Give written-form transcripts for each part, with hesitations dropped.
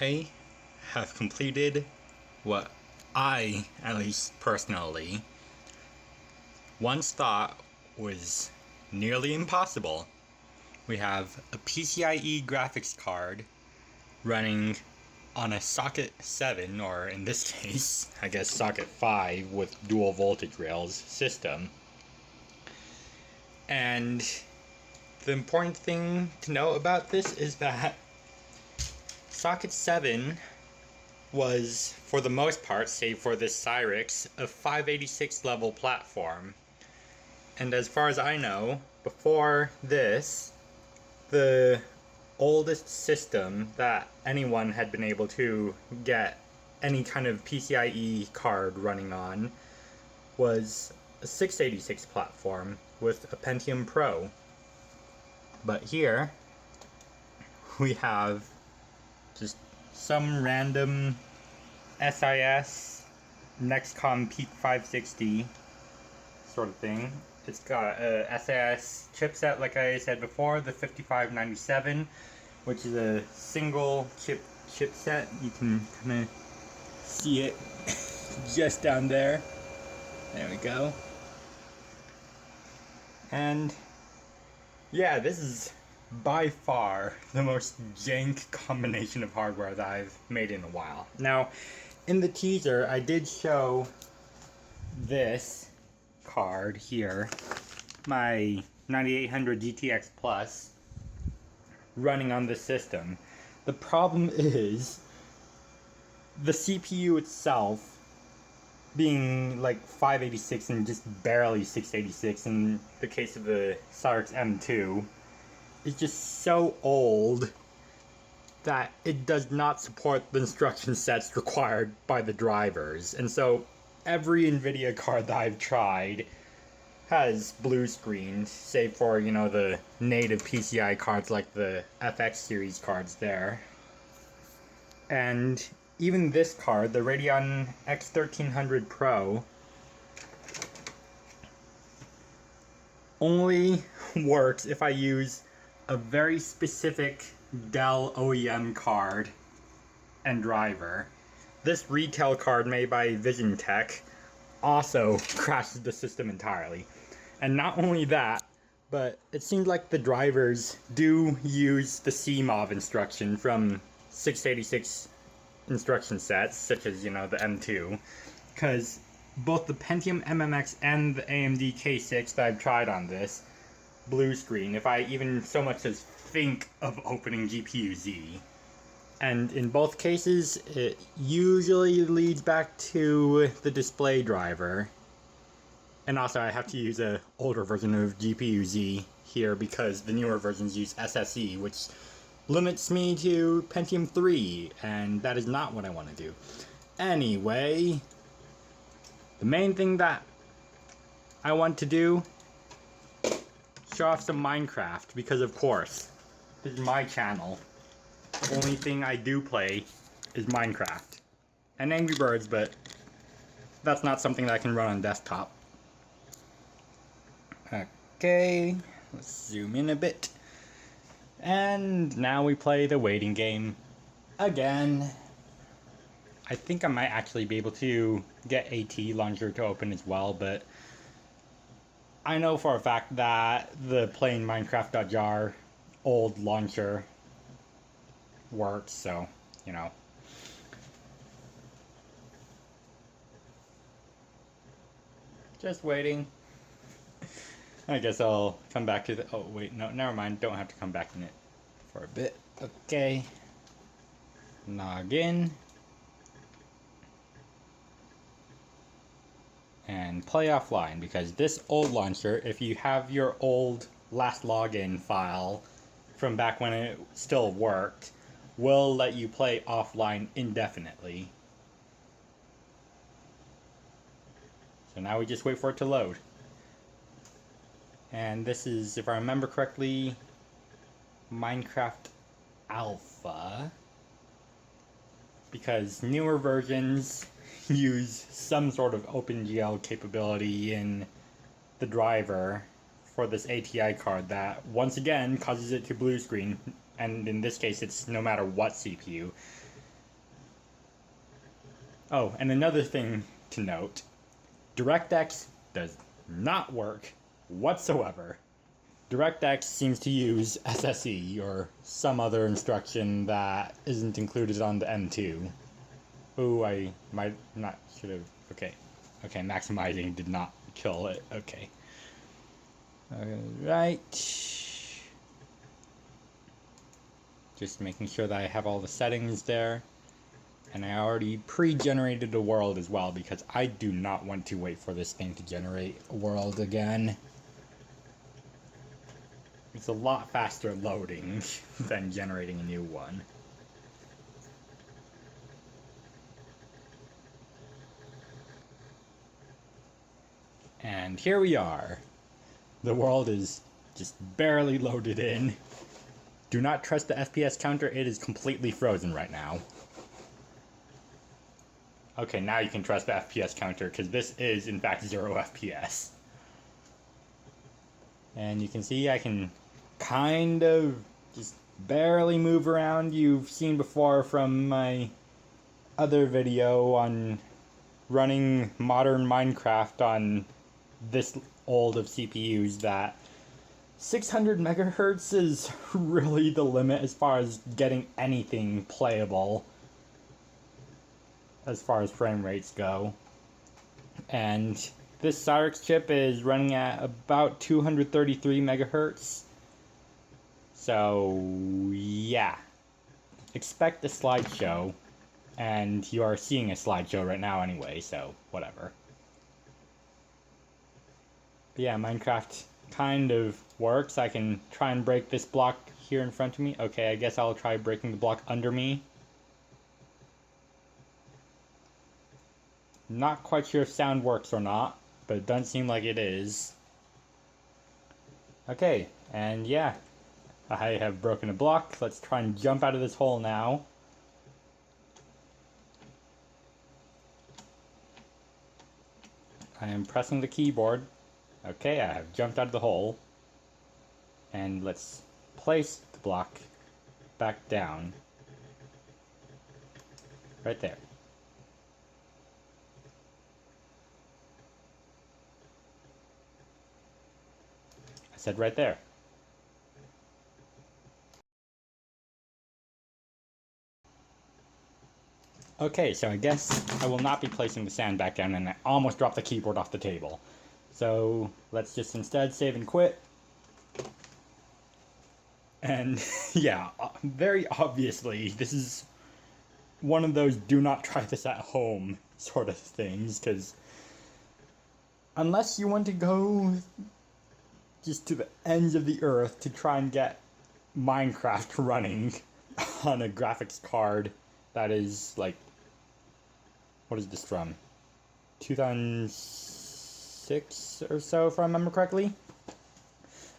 I have completed what I, at least personally, once thought was nearly impossible. We have a PCIe graphics card running on a socket 7, or in this case, I guess socket 5 with dual voltage rails system. And the important thing to know about this is that socket 7 was, for the most part, save for this Cyrix, a 586 level platform. And as far as I know, before this, the oldest system that anyone had been able to get any kind of PCIe card running on was a 686 platform with a Pentium Pro. But here we have just some random SIS Nexcom Peak 560 sort of thing. It's got a SIS chipset, like I said before, the 5597, which is a single chipset. You can kind of see it just down there. There we go. And yeah, this is by far the most jank combination of hardware that I've made in a while. Now, in the teaser, I did show this card here, my 9800 GTX Plus, running on this system. The problem is the CPU itself being like 586 and just barely 686 in the case of the Cyrix M2 is just so old that it does not support the instruction sets required by the drivers. And so every NVIDIA card that I've tried has blue screens, save for, you know, the native PCI cards like the FX series cards there. And even this card, the Radeon X1300 Pro, only works if I use a very specific Dell OEM card and driver. This retail card made by VisionTech also crashes the system entirely. And not only that, but it seems like the drivers do use the CMOV instruction from 686 instruction sets, such as, you know, the M2, because both the Pentium MMX and the AMD K6 that I've tried on this blue screen if I even so much as think of opening GPU Z. And in both cases, it usually leads back to the display driver. And also I have to use an older version of GPU Z here because the newer versions use SSE, which limits me to Pentium 3, and that is not what I want to do. Anyway, the main thing that I want to do, show off some Minecraft, because of course, this is my channel. The only thing I do play is Minecraft. And Angry Birds, but that's not something that I can run on desktop. Okay, let's zoom in a bit. And now we play the waiting game again. I think I might actually be able to get AT launcher to open as well, but I know for a fact that the plain Minecraft.jar old launcher works, so, you know. Just waiting. I guess I'll come back to the... Oh, wait, no, never mind. Don't have to come back in it for a bit. Okay. Log in. And play offline, because this old launcher, if you have your old last login file from back when it still worked, will let you play offline indefinitely. So now we just wait for it to load. And this is, if I remember correctly, Minecraft Alpha, because newer versions use some sort of OpenGL capability in the driver for this ATI card that once again causes it to blue screen, and in this case it's no matter what CPU. Oh, and another thing to note, DirectX does not work whatsoever. DirectX seems to use SSE or some other instruction that isn't included on the M2. Ooh, I might not should have. Okay, maximizing did not kill it. Okay. Alright. Just making sure that I have all the settings there. And I already pre-generated a world as well because I do not want to wait for this thing to generate a world again. It's a lot faster loading than generating a new one. And here we are. The world is just barely loaded in. Do not trust the FPS counter, it is completely frozen right now. Okay, now you can trust the FPS counter, because this is, in fact, 0 FPS. And you can see I can kind of just barely move around. You've seen before from my other video on running modern Minecraft on this old of CPUs that 600 megahertz is really the limit as far as getting anything playable as far as frame rates go. And this Cyrix chip is running at about 233 megahertz. So yeah, expect a slideshow, and you are seeing a slideshow right now anyway, so whatever. But yeah, Minecraft kind of works. I can try and break this block here in front of me. Okay, I guess I'll try breaking the block under me. Not quite sure if sound works or not, but it doesn't seem like it is. Okay, and yeah, I have broken a block. Let's try and jump out of this hole now. I am pressing the keyboard. Okay, I have jumped out of the hole. And let's place the block back down. Right there. I said right there. Okay, so I guess I will not be placing the sand back down, and I almost dropped the keyboard off the table. So let's just instead save and quit. And yeah, very obviously, this is one of those do not try this at home sort of things, because unless you want to go just to the ends of the earth to try and get Minecraft running on a graphics card that is like, what is this from? 2006 or so, if I remember correctly.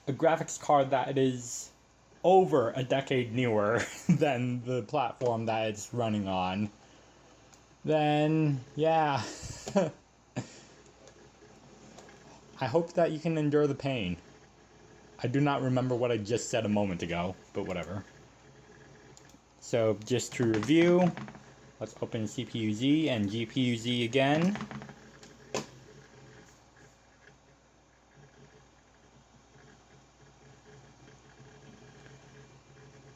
A graphics card that is over a decade newer than the platform that it's running on, then yeah. I hope that you can endure the pain. I do not remember what I just said a moment ago, but whatever. So just to review, let's open CPU-Z and GPU-Z again.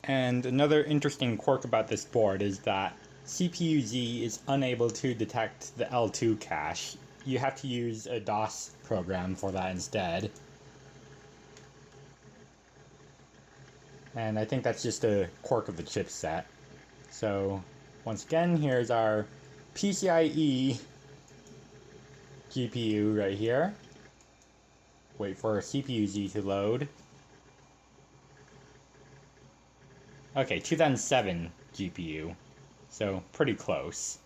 And another interesting quirk about this board is that CPU-Z is unable to detect the L2 cache. You have to use a DOS program for that instead. And I think that's just a quirk of the chipset. So once again, here's our PCIe GPU right here. Wait for CPU-Z to load. Okay, 2007 GPU, so pretty close.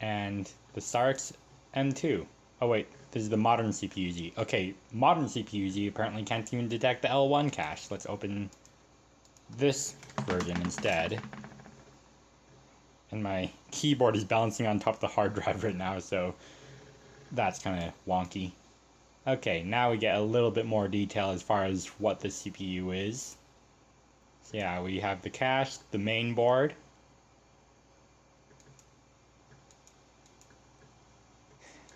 And the Cyrix M2. Oh wait, this is the modern CPU-Z. Okay, modern CPU-Z apparently can't even detect the L1 cache. Let's open this version instead. And my keyboard is balancing on top of the hard drive right now, so that's kind of wonky. Okay, now we get a little bit more detail as far as what the CPU is. So yeah, we have the cache, the main board,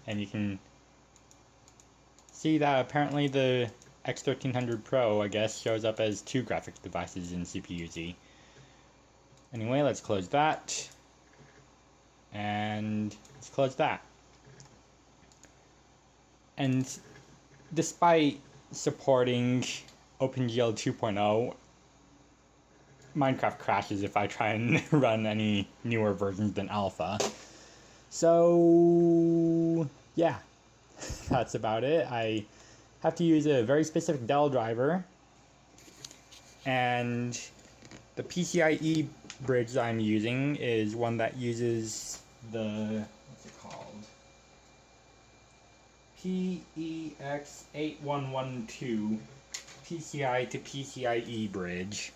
and you can see that apparently the X1300 Pro, I guess, shows up as 2 graphics devices in CPU-Z. Anyway, let's close that, and let's close that. And despite supporting OpenGL 2.0, Minecraft crashes if I try and run any newer versions than alpha. So yeah, that's about it. I have to use a very specific Dell driver, and the PCIe bridge I'm using is one that uses the, what's it called? PEX8112 PCI to PCIe bridge.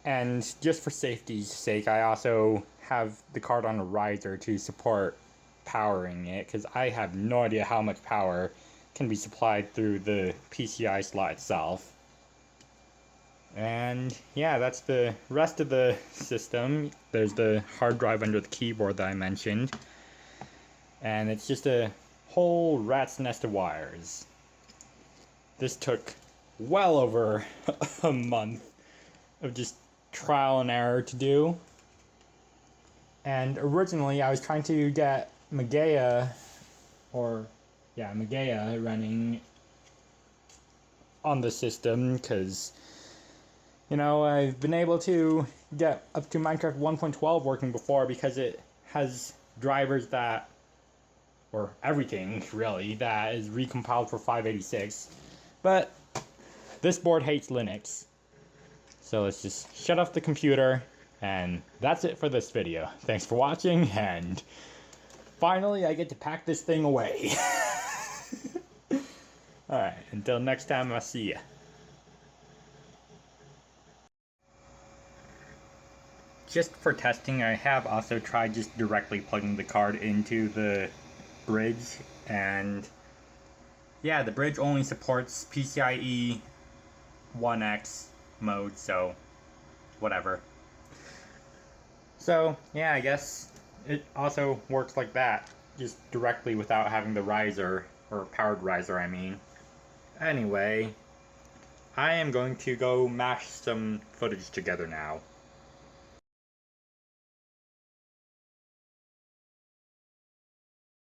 And just for safety's sake, I also have the card on a riser to support powering it, because I have no idea how much power can be supplied through the PCI slot itself. And yeah, that's the rest of the system. There's the hard drive under the keyboard that I mentioned, and it's just a whole rat's nest of wires. This took well over a month of just trial and error to do. And originally I was trying to get Megea running on the system, because you know, I've been able to get up to Minecraft 1.12 working before, because it has drivers that, or everything really, that is recompiled for 586. But this board hates Linux. So let's just shut off the computer, and that's it for this video. Thanks for watching, and finally I get to pack this thing away. Alright, until next time, I'll see ya. Just for testing, I have also tried just directly plugging the card into the bridge, and yeah, the bridge only supports PCIe 1X mode, so whatever. So yeah, I guess it also works like that, just directly without having the riser, or powered riser I mean. Anyway, I am going to go mash some footage together now.